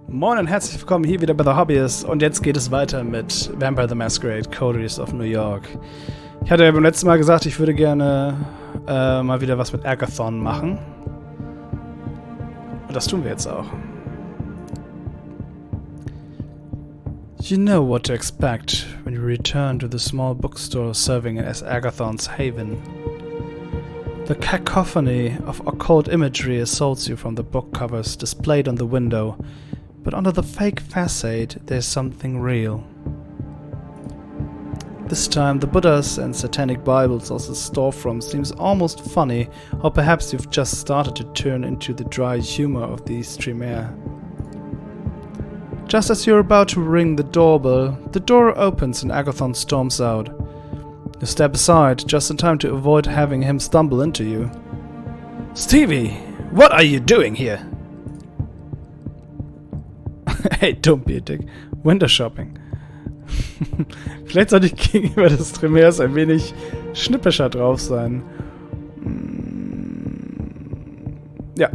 Moin und herzlich willkommen hier wieder bei The Hobbyist und jetzt geht es weiter mit Vampire the Masquerade, Coteries of New York. Ich hatte ja beim letzten Mal gesagt, ich würde gerne mal wieder was mit Agathon machen. Und das tun wir jetzt auch. You know what to expect when you return to the small bookstore serving as Agathon's haven. The cacophony of occult imagery assaults you from the book covers displayed on the window, but under the fake facade there's something real. This time the Buddhas and satanic Bibles of the storefront seems almost funny, or perhaps you've just started to turn into the dry humor of the stream air. Just as you're about to ring the doorbell, the door opens and Agathon storms out. You step aside, just in time to avoid having him stumble into you. Stevie, what are you doing here? Hey, don't be a dick. Window shopping. Vielleicht sollte ich gegenüber des Tremers ein wenig schnippischer drauf sein. Ja.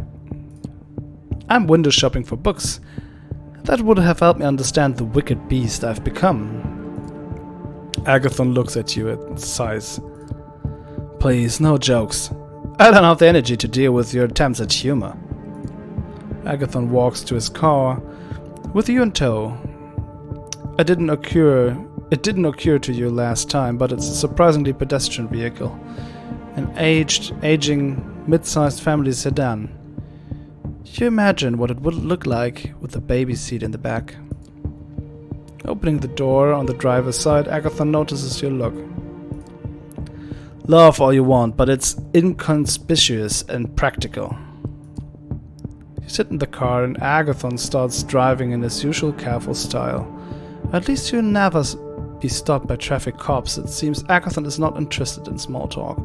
I'm window shopping for books. That would have helped me understand the wicked beast I've become. Agathon looks at you and sighs. Please, no jokes. I don't have the energy to deal with your attempts at humor. Agathon walks to his car, with you in tow. It didn't occur to you last time, but it's a surprisingly pedestrian vehicle. An aging, mid-sized family sedan. You imagine what it would look like with a baby seat in the back. Opening the door on the driver's side, Agathon notices your look. Laugh all you want, but it's inconspicuous and practical. You sit in the car and Agathon starts driving in his usual careful style. At least you'll never be stopped by traffic cops. It seems Agathon is not interested in small talk.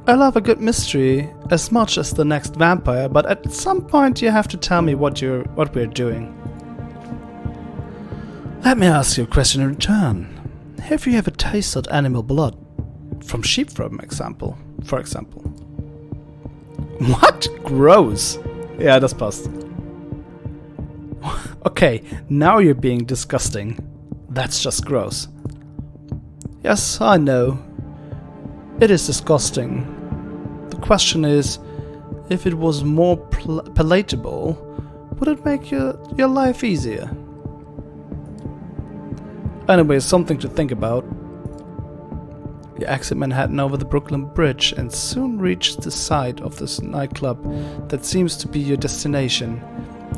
I love a good mystery as much as the next vampire, but at some point you have to tell me what we're doing. Let me ask you a question in return. Have you ever tasted animal blood? From sheep, for example. What? Gross. Ja, das passt. Okay, now you're being disgusting. That's just gross. Yes, I know. It is disgusting. The question is, if it was more palatable, would it make your life easier? Anyway, something to think about. You exit Manhattan over the Brooklyn Bridge and soon reach the site of this nightclub that seems to be your destination.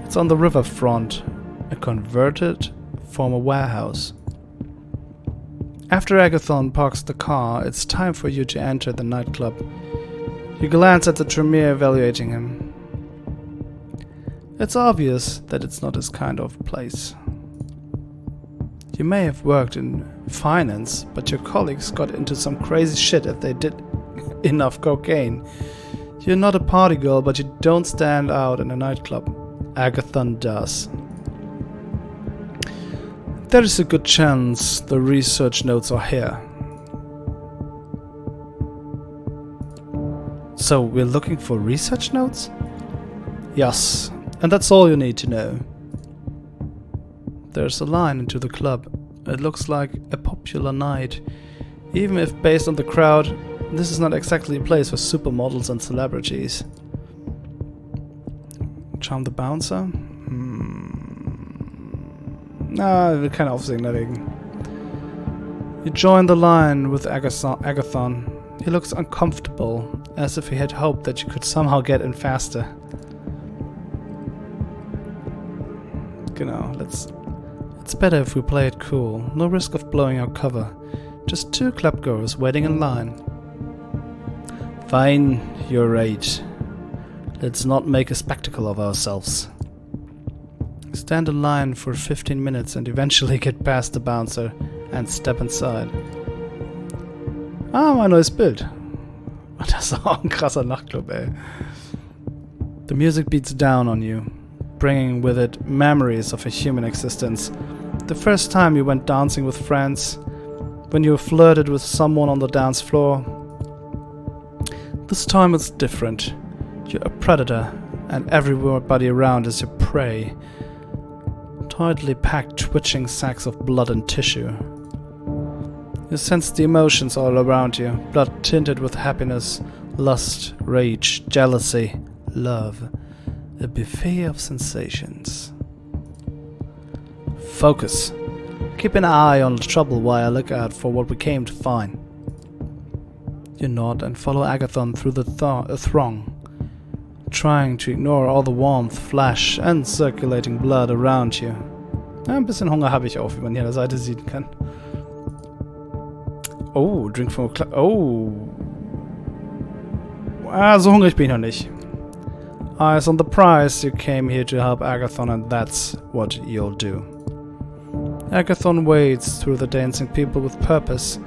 It's on the riverfront, a converted former warehouse. After Agathon parks the car, it's time for you to enter the nightclub. You glance at the Tremere evaluating him. It's obvious that it's not his kind of place. You may have worked in finance, but your colleagues got into some crazy shit if they did enough cocaine. You're not a party girl, but you don't stand out in a nightclub. Agathon does. There is a good chance the research notes are here. So we're looking for research notes? Yes, and that's all you need to know. There's a line into the club. It looks like a popular night. Even if based on the crowd, this is not exactly a place for supermodels and celebrities. Charm the bouncer? Ich will keine Aufsehen erregen. You join the line with Agathon. He looks uncomfortable, as if he had hoped that you could somehow get in faster. Genau, it's better if we play it cool. No risk of blowing our cover. Just two clubgoers waiting in line. Fine, you're right. Let's not make a spectacle of ourselves. Stand in line for 15 minutes and eventually get past the bouncer and step inside. Ah, mein neues Bild. Das ist auch ein krasser Nachtclub, ey. The music beats down on you, bringing with it memories of a human existence. The first time you went dancing with friends, when you flirted with someone on the dance floor, This time it's different. You're a predator, and everybody around is your prey. Tightly packed, twitching sacks of blood and tissue. You sense the emotions all around you, blood tinted with happiness, lust, rage, jealousy, love. A buffet of sensations. Focus. Keep an eye on the trouble while I look out for what we came to find. You nod and follow Agathon through the throng, trying to ignore all the warmth, flash and circulating blood around you. Ja, ein bisschen Hunger habe ich auch, wie man hier an der Seite sehen kann. Oh, Drink from a Club. Oh. So hungrig bin ich noch nicht. Eyes on the prize. You came here to help Agathon, and that's what you'll do. Agathon wades through the dancing people with purpose,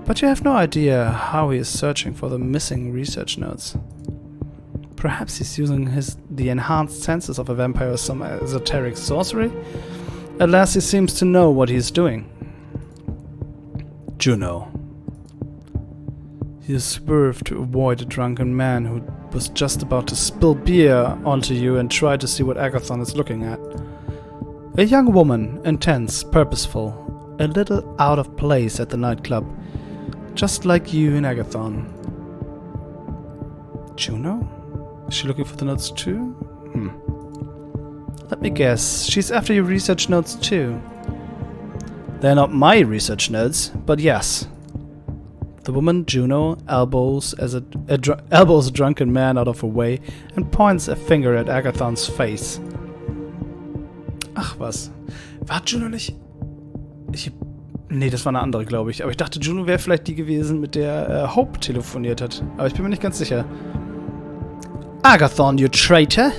but you have no idea how he is searching for the missing research notes. Perhaps he's using the enhanced senses of a vampire or some esoteric sorcery? At last he seems to know what he's doing. Juno. You swerve to avoid a drunken man who was just about to spill beer onto you and try to see what Agathon is looking at. A young woman, intense, purposeful, a little out of place at the nightclub, just like you and Agathon. Juno? Is she looking for the notes too? Let me guess, she's after your research notes too. They're not my research notes, but yes. The woman, Juno, elbows a drunken man out of her way and points a finger at Agathon's face. Ach was. War Juno nicht... Nee, das war eine andere, glaube ich. Aber ich dachte, Juno wäre vielleicht die gewesen, mit der Hope telefoniert hat. Aber ich bin mir nicht ganz sicher. Agathon, you traitor!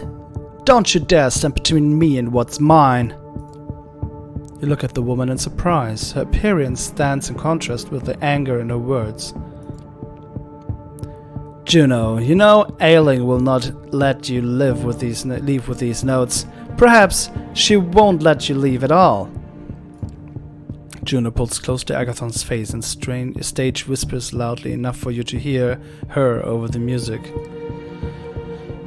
Don't you dare stand between me and what's mine! You look at the woman in surprise. Her appearance stands in contrast with the anger in her words. Juno, you know Ailing will not let you leave with these notes. Perhaps she won't let you leave at all. Juno pulls close to Agathon's face and stage whispers loudly enough for you to hear her over the music.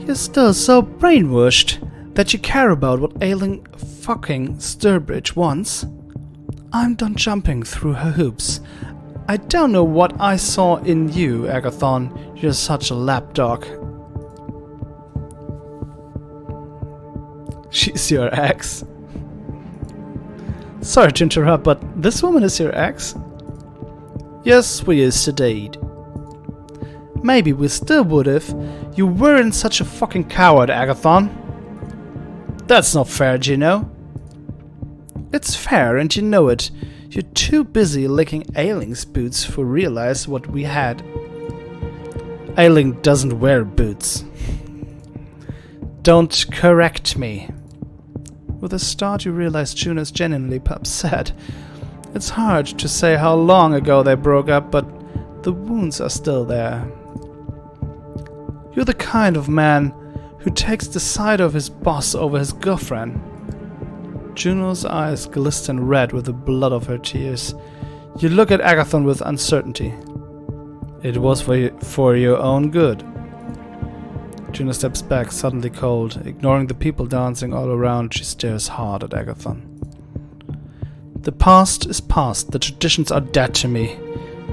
You're still so brainwashed that you care about what Ailing fucking Sturbridge wants. I'm done jumping through her hoops. I don't know what I saw in you, Agathon. You're such a lapdog. She's your ex? Sorry to interrupt, but this woman is your ex? Yes, we used to date. Maybe we still would if you weren't such a fucking coward, Agathon. That's not fair, Juno. It's fair, and you know it. You're too busy licking Ailing's boots to realize what we had. Ailing doesn't wear boots. Don't correct me. With a start, you realize Juno's genuinely upset. It's hard to say how long ago they broke up, but the wounds are still there. You're the kind of man who takes the side of his boss over his girlfriend. Juno's eyes glisten red with the blood of her tears. You look at Agathon with uncertainty. It was for your own good. Juno steps back, suddenly cold. Ignoring the people dancing all around, she stares hard at Agathon. The past is past. The traditions are dead to me.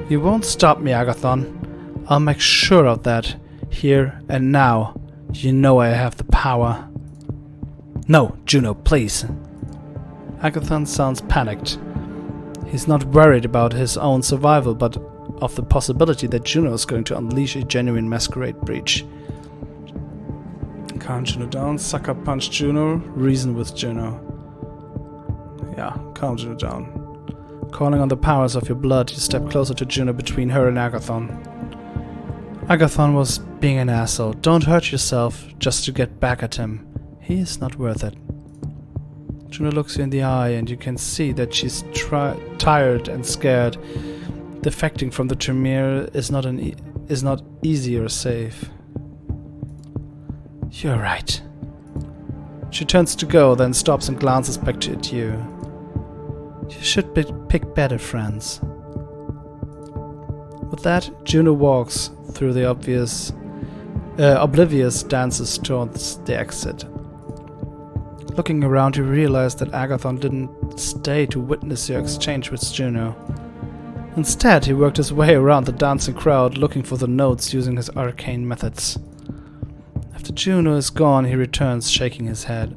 You won't stop me, Agathon. I'll make sure of that. Here and now. You know I have the power. No, Juno, please. Agathon sounds panicked. He's not worried about his own survival, but of the possibility that Juno is going to unleash a genuine masquerade breach. Calm Juno down, sucker punch Juno, reason with Juno. Yeah, calm Juno down. Calling on the powers of your blood, you step closer to Juno between her and Agathon. Agathon was being an asshole. Don't hurt yourself just to get back at him. He is not worth it. Juno looks you in the eye and you can see that she's tired and scared. Defecting from the Tremere is not easy or safe. You're right. She turns to go, then stops and glances back at you. You should pick better friends. With that, Juno walks through the oblivious dances towards the exit. Looking around, you realize that Agathon didn't stay to witness your exchange with Juno. Instead, he worked his way around the dancing crowd looking for the notes using his arcane methods. After Juno is gone, he returns, shaking his head.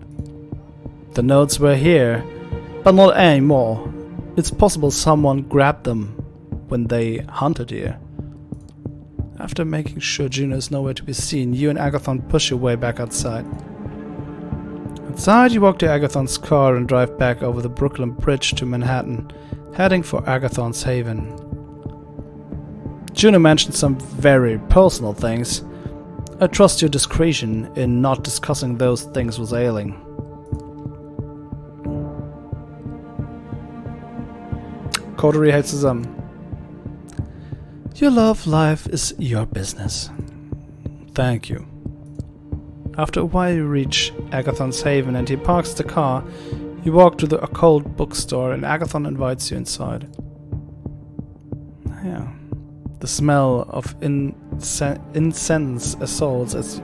The notes were here, but not anymore. It's possible someone grabbed them when they hunted here. After making sure Juno is nowhere to be seen, you and Agathon push your way back outside. Outside, you walk to Agathon's car and drive back over the Brooklyn Bridge to Manhattan, heading for Agathon's haven. Juno mentioned some very personal things. I trust your discretion in not discussing those things with Ailing. Coterie hält zusammen. Your love life is your business. Thank you. After a while you reach Agathon's haven and he parks the car. You walk to the occult bookstore and Agathon invites you inside. Yeah. The smell of incense assaults as...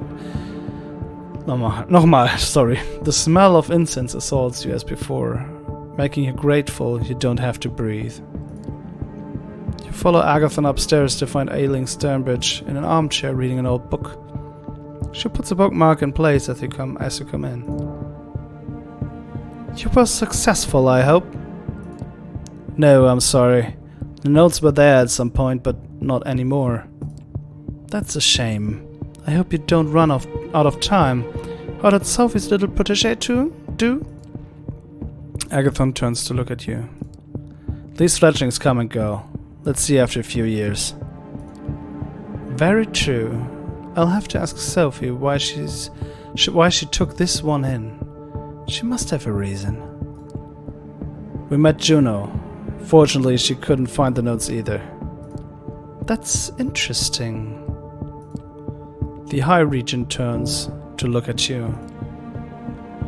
Sorry. The smell of incense assaults you as before, making you grateful you don't have to breathe. You follow Agathon upstairs to find Ailing Sternbridge in an armchair reading an old book. She puts a bookmark in place as you come in. You were successful, I hope? No, I'm sorry. The notes were there at some point, but not anymore. That's a shame. I hope you don't run out of time. How did Sophie's little protege do? Agathon turns to look at you. These fledglings come and go. Let's see after a few years. Very true. I'll have to ask Sophie why she took this one in. She must have a reason. We met Juno. Fortunately, she couldn't find the notes either. That's interesting. The High Regent turns to look at you.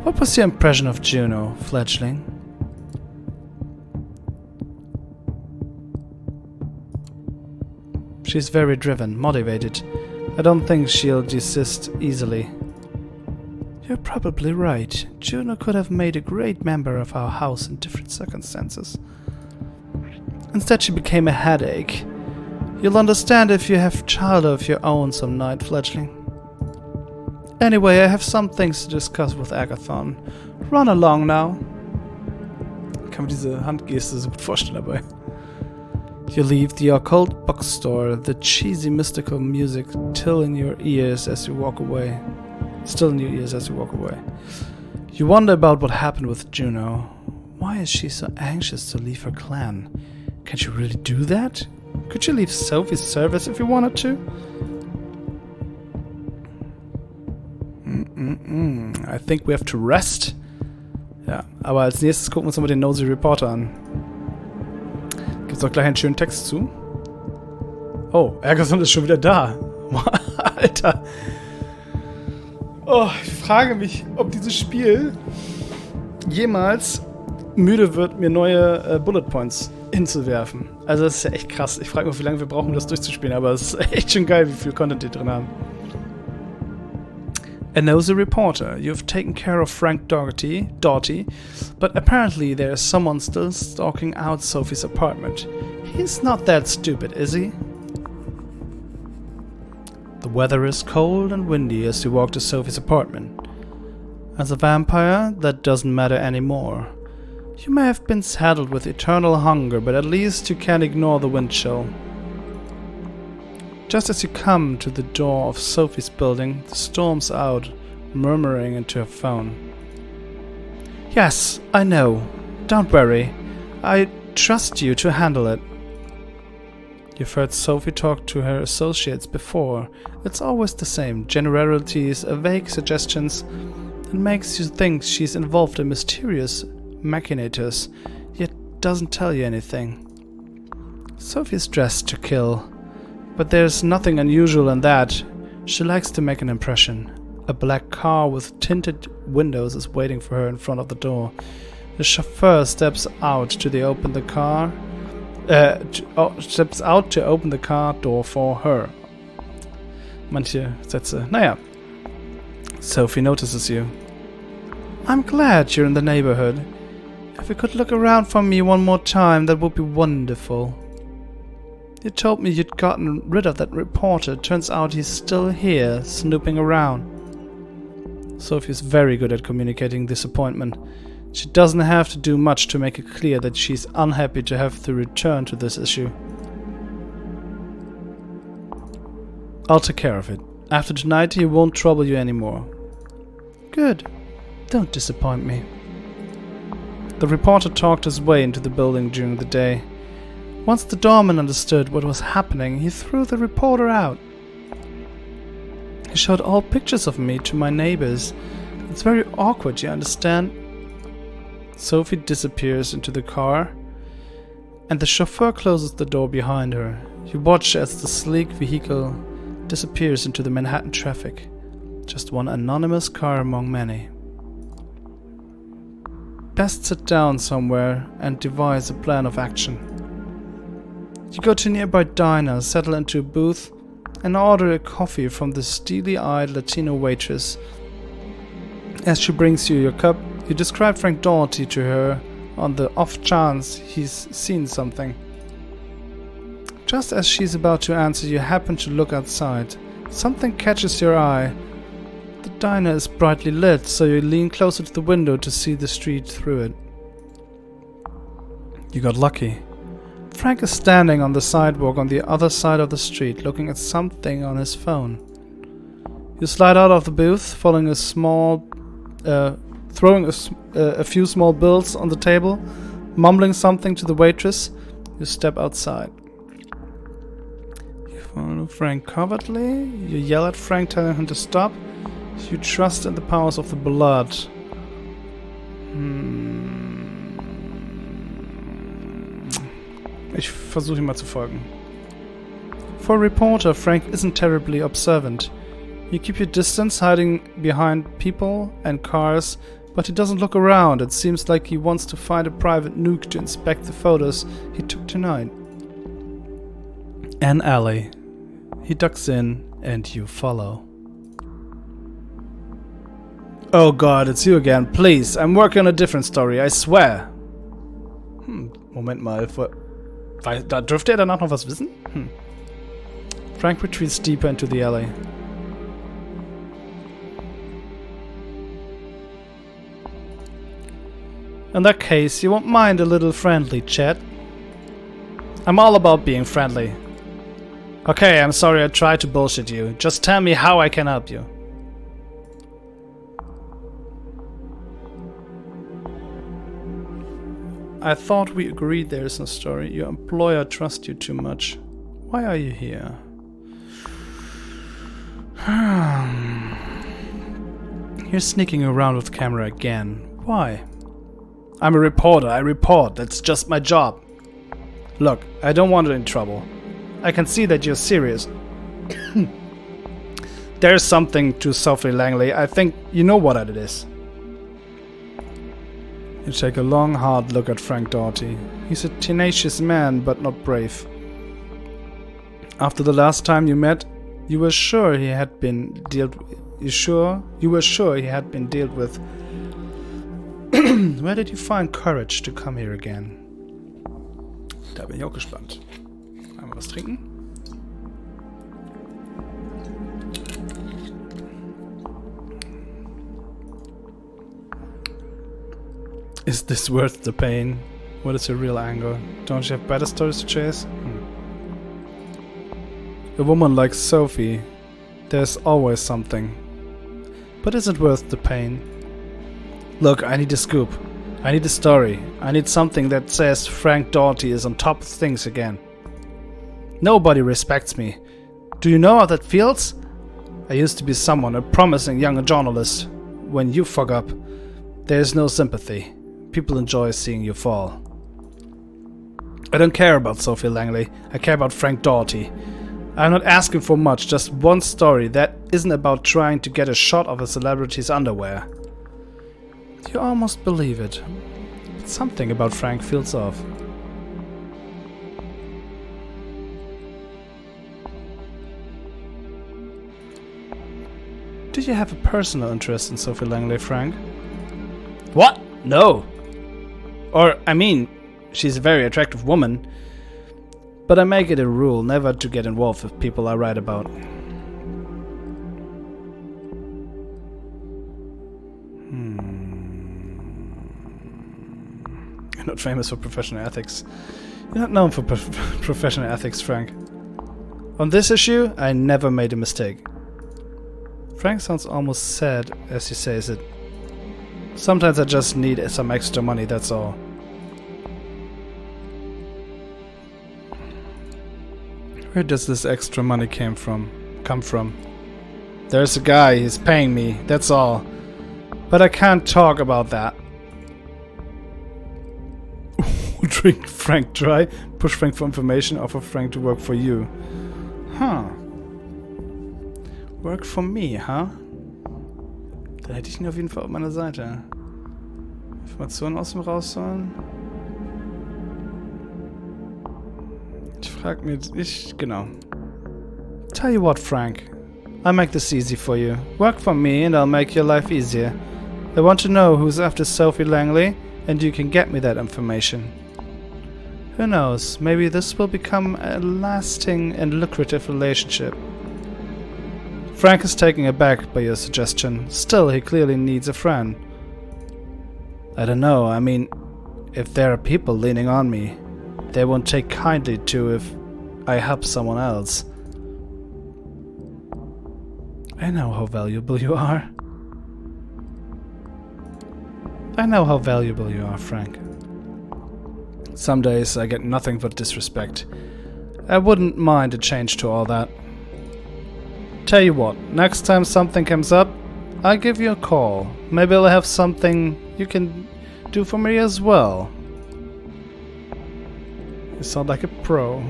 What was your impression of Juno, fledgling? She's very driven, motivated. I don't think she'll desist easily. You're probably right. Juno could have made a great member of our house in different circumstances. Instead, she became a headache. You'll understand if you have a child of your own some night, fledgling. Anyway, I have some things to discuss with Agathon. Run along now. Ich kann mir diese Handgeste so gut vorstellen dabei. You leave the occult bookstore, the cheesy mystical music still in your ears as you walk away. You wonder about what happened with Juno. Why is she so anxious to leave her clan? Can she really do that? Could she leave Sophie's service if you wanted to? I think we have to rest. Ja, aber als nächstes gucken wir uns nochmal den Nosy Reporter an. Gibt's auch gleich einen schönen Text zu. Oh, Agathon ist schon wieder da. Alter. Oh, ich frage mich, ob dieses Spiel jemals müde wird, mir neue Bullet Points hinzuwerfen. Also das ist ja echt krass. Ich frage mich, wie lange wir brauchen, um das durchzuspielen, aber es ist echt schon geil, wie viel Content die drin haben. A nosy reporter. You've taken care of Frank Doughty, but apparently there is someone still stalking out Sophie's apartment. He's not that stupid, is he? The weather is cold and windy as you walk to Sophie's apartment. As a vampire, that doesn't matter anymore. You may have been saddled with eternal hunger, but at least you can't ignore the wind chill. Just as you come to the door of Sophie's building, the storm's out, murmuring into her phone. Yes, I know. Don't worry. I trust you to handle it. You've heard Sophie talk to her associates before. It's always the same. Generalities, vague suggestions, and makes you think she's involved in mysterious machinators, yet doesn't tell you anything. Sophie's dressed to kill. But there's nothing unusual in that. She likes to make an impression. A black car with tinted windows is waiting for her in front of the door. The chauffeur steps out to open the car steps out to open the car door for her. Manche Sätze. Naja. Sophie notices you. I'm glad you're in the neighborhood. If you could look around for me one more time, that would be wonderful. You told me you'd gotten rid of that reporter. Turns out he's still here, snooping around. Sophie's very good at communicating disappointment. She doesn't have to do much to make it clear that she's unhappy to have to return to this issue. I'll take care of it. After tonight, he won't trouble you anymore. Good. Don't disappoint me. The reporter talked his way into the building during the day. Once the doorman understood what was happening, he threw the reporter out. He showed all pictures of me to my neighbors. It's very awkward, you understand? Sophie disappears into the car, and the chauffeur closes the door behind her. You watch as the sleek vehicle disappears into the Manhattan traffic. Just one anonymous car among many. Best sit down somewhere and devise a plan of action. You go to a nearby diner, settle into a booth, and order a coffee from the steely-eyed Latino waitress. As she brings you your cup, you describe Frank Doherty to her on the off chance he's seen something. Just as she's about to answer, you happen to look outside. Something catches your eye. The diner is brightly lit, so you lean closer to the window to see the street through it. You got lucky. Frank is standing on the sidewalk on the other side of the street, looking at something on his phone. You slide out of the booth, throwing a few small bills on the table, mumbling something to the waitress. You step outside. You follow Frank covertly. You yell at Frank, telling him to stop. You trust in the powers of the blood. Ich versuche ihm mal zu folgen. For a reporter, Frank isn't terribly observant. You keep your distance, hiding behind people and cars, but he doesn't look around. It seems like he wants to find a private nook to inspect the photos he took tonight. An alley. He ducks in, and you follow. Oh God, it's you again. Please, I'm working on a different story, I swear. Moment mal. Da dürfte danach noch was wissen? Frank retreats deeper into the alley. In that case, you won't mind a little friendly chat. I'm all about being friendly. Okay, I'm sorry I tried to bullshit you. Just tell me how I can help you. I thought we agreed there is no story. Your employer trusts you too much. Why are you here? You're sneaking around with the camera again. Why? I'm a reporter. I report. That's just my job. Look, I don't want you in trouble. I can see that you're serious. There's something to Sophie Langley. I think you know what it is. You take a long, hard look at Frank Doherty. He's a tenacious man, but not brave. After the last time you met, you were sure he had been dealt with. You were sure he had been dealt with. Where did you find courage to come here again? Da bin ich auch gespannt. Einmal was trinken. Is this worth the pain? What is your real anger? Don't you have better stories to chase? A woman like Sophie, there's always something. But is it worth the pain? Look, I need a scoop. I need a story. I need something that says Frank Doherty is on top of things again. Nobody respects me. Do you know how that feels? I used to be someone, a promising young journalist. When you fuck up, there's no sympathy. People enjoy seeing you fall. I don't care about Sophie Langley. I care about Frank Doherty. I'm not asking for much, just one story that isn't about trying to get a shot of a celebrity's underwear. You almost believe it, but something about Frank feels off. Do you have a personal interest in Sophie Langley, Frank? What? No. Or, I mean, she's a very attractive woman. But I make it a rule never to get involved with people I write about. You're not famous for professional ethics. You're not known for professional ethics, Frank. On this issue, I never made a mistake. Frank sounds almost sad as he says it. Sometimes I just need some extra money, that's all. Where does this extra money come from? There's a guy, he's paying me, that's all. But I can't talk about that. Drink Frank dry, push Frank for information, offer Frank to work for you. Huh. Work for me, huh? Da hätte ich ihn auf jeden Fall auf meiner Seite. Informationen aus dem rausholen. Ich frag mir, genau. Tell you what, Frank. I'll make this easy for you. Work for me and I'll make your life easier. I want to know who's after Sophie Langley and you can get me that information. Who knows, maybe this will become a lasting and lucrative relationship. Frank is taken aback by your suggestion. Still, he clearly needs a friend. I don't know, I mean, if there are people leaning on me, they won't take kindly to if I help someone else. I know how valuable you are. I know how valuable you are, Frank. Some days I get nothing but disrespect. I wouldn't mind a change to all that. Tell you what, next time something comes up, I'll give you a call. Maybe I'll have something you can do for me as well. You sound like a pro.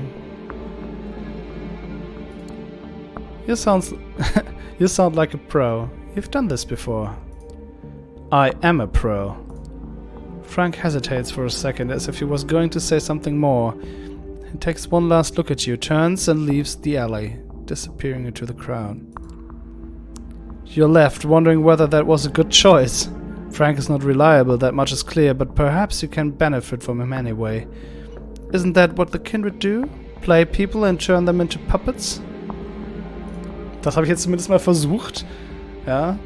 You sound like a pro. You've done this before. I am a pro. Frank hesitates for a second as if he was going to say something more. He takes one last look at you, turns and leaves the alley, disappearing into the crowd. You're left, wondering whether that was a good choice. Frank is not reliable, that much is clear, but perhaps you can benefit from him anyway. Isn't that what the kindred do? Play people and turn them into puppets? Das habe ich jetzt zumindest mal versucht. Ja.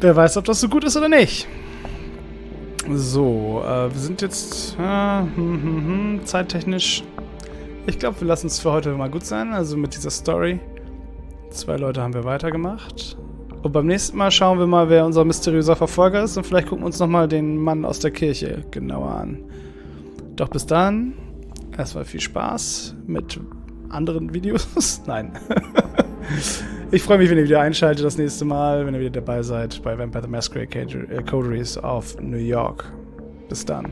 Wer weiß, ob das so gut ist oder nicht. So, wir sind jetzt zeittechnisch. Ich glaube, wir lassen es für heute mal gut sein. Also mit dieser Story. 2 Leute haben wir weitergemacht. Und beim nächsten Mal schauen wir mal, wer unser mysteriöser Verfolger ist. Und vielleicht gucken wir uns nochmal den Mann aus der Kirche genauer an. Doch bis dann, erstmal viel Spaß mit anderen Videos. Nein. Ich freue mich, wenn ihr wieder einschaltet das nächste Mal, wenn ihr wieder dabei seid bei Vampire the Masquerade Coteries auf New York. Bis dann.